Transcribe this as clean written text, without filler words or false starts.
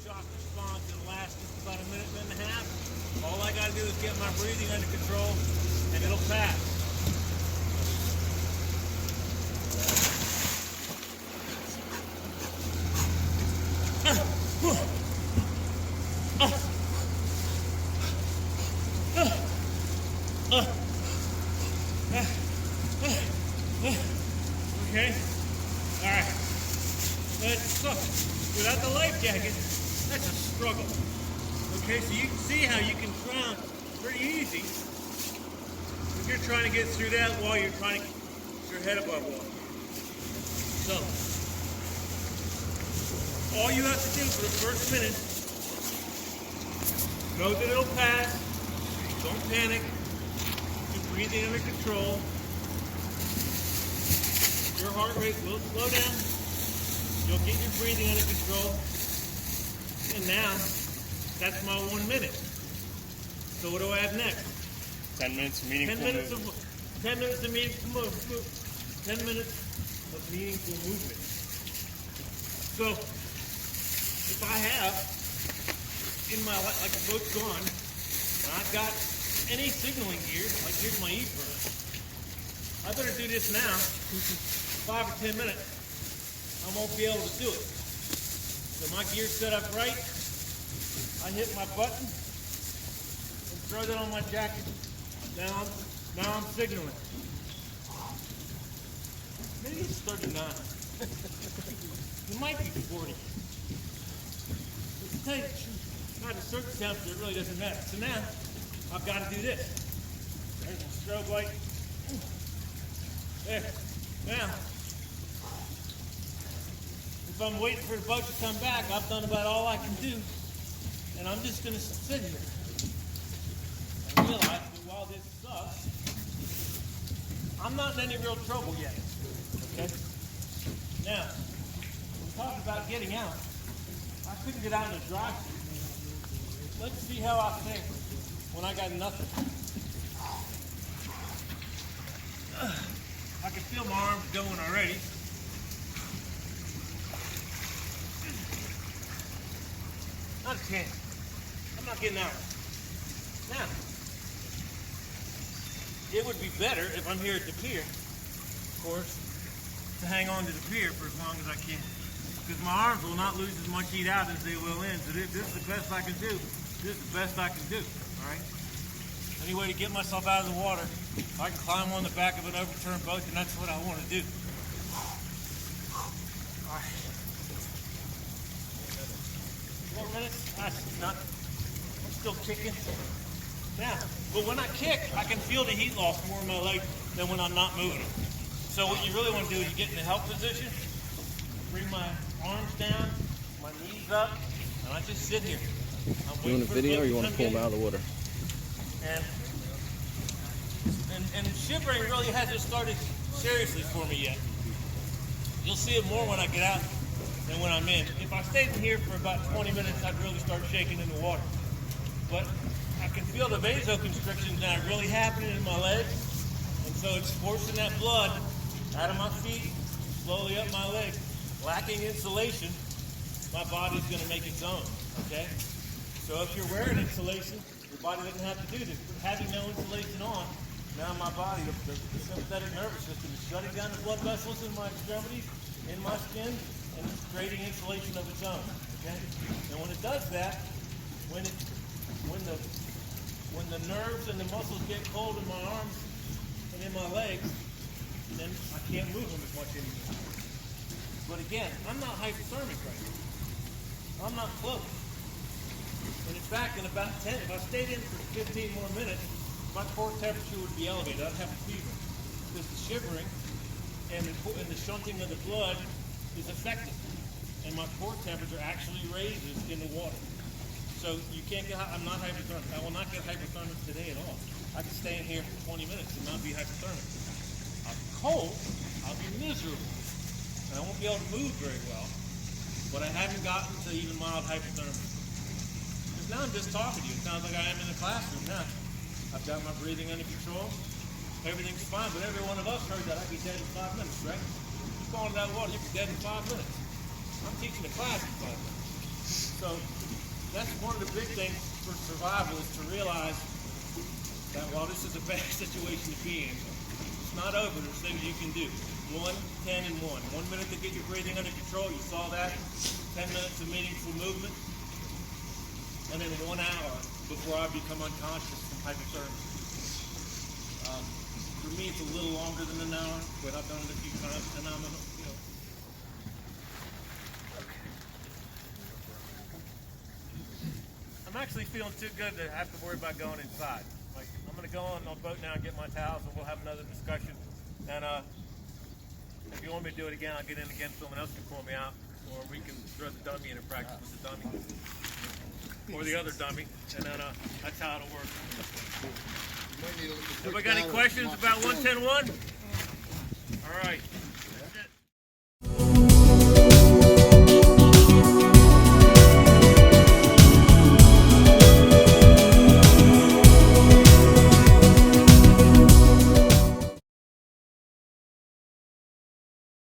shock response. It'll last just about a minute and a half. All I got to do is get my breathing under control, and it'll pass. Okay. All right. Look, without the life jacket, that's a struggle. Okay, so you can see how you can drown pretty easy if you're trying to get through that while you're trying to keep your head above water. So, all you have to do for the first minute, know that it'll pass, don't panic, keep breathing under control. Your heart rate will slow down. You'll get your breathing under control. And now, that's my 1 minute. So what do I have next? 10 minutes of meaningful movement. 10 minutes of meaningful movement. 10 minutes of meaningful movement. So, if I have, in my life, like the boat's gone, and I've got any signaling gear, like here's my e-burner, I better do this now. 5 or 10 minutes, I won't be able to do it. So my gear's set up right. I hit my button and throw that on my jacket. Now I'm signaling. Maybe it's 39. It might be 40. But to tell you the truth, at a certain temperature, it really doesn't matter. So now, I've got to do this. There's my strobe light. There. Now, if I'm waiting for the boat to come back, I've done about all I can do, and I'm just going to sit here and realize that while this sucks, I'm not in any real trouble yet, okay? Now, we're talking about getting out. I couldn't get out in the drive-thru. Let's see how I think when I got nothing. I can feel my arms going already. Not a chance. I'm not getting out. Now, it would be better if I'm here at the pier, of course, to hang on to the pier for as long as I can. Because my arms will not lose as much heat out as they will in. So this is the best I can do. This is the best I can do, all right? Any way to get myself out of the water, I can climb on the back of an overturned boat, and that's what I want to do. All right. 4 minutes? That's not. I'm still kicking. Now, but when I kick, I can feel the heat loss more in my legs than when I'm not moving them. So what you really want to do is you get in the help position, bring my arms down, my knees up, and I just sit here. Doing a video, or you want to pull them out of the water? And shivering really hasn't started seriously for me yet. You'll see it more when I get out than when I'm in. If I stayed in here for about 20 minutes, I'd really start shaking in the water. But I can feel the vasoconstrictions now really happening in my legs, and so it's forcing that blood out of my feet, slowly up my legs. Lacking insulation, my body's going to make its own, okay? So if you're wearing insulation, your body doesn't have to do this. But having no insulation on, now my body, the sympathetic nervous system is shutting down the blood vessels in my extremities, in my skin, and it's creating insulation of its own, okay? And when it does that, when the nerves and the muscles get cold in my arms and in my legs, then I can't move them as much anymore. But again, I'm not hypothermic right now. I'm not close. And in fact, in about 10, if I stayed in for 15 more minutes, my core temperature would be elevated. I'd have a fever. Because the shivering and the shunting of the blood is effective. And my core temperature actually raises in the water. So you can't get, I'm not hypothermic. I will not get hypothermic today at all. I can stay in here for 20 minutes and not be hypothermic. I'll be cold, I'll be miserable. And I won't be able to move very well. But I haven't gotten to even mild hypothermia. Because now I'm just talking to you. It sounds like I am in the classroom now. I've got my breathing under control. Everything's fine, but every one of us heard that I'd be dead in 5 minutes, right? You fall into that water, you'll be dead in 5 minutes. I'm teaching a class in 5 minutes. So that's one of the big things for survival is to realize that while this is a bad situation to be in, it's not over. There's things you can do. 1, 10, and 1. 1 minute to get your breathing under control. You saw that. 10 minutes of meaningful movement. And then 1 hour before I become unconscious from hypothermia. For me, it's a little longer than an hour, but I've done it a few times, and I'm actually feeling too good to have to worry about going inside. Like, I'm going to go on the boat now and get my towels, and we'll have another discussion. And if you want me to do it again, I'll get in again. Someone else can pull me out, or we can throw the dummy in and practice with the dummy, or the other dummy, and then that's how it'll work. Everybody got any questions about 110-1? All right.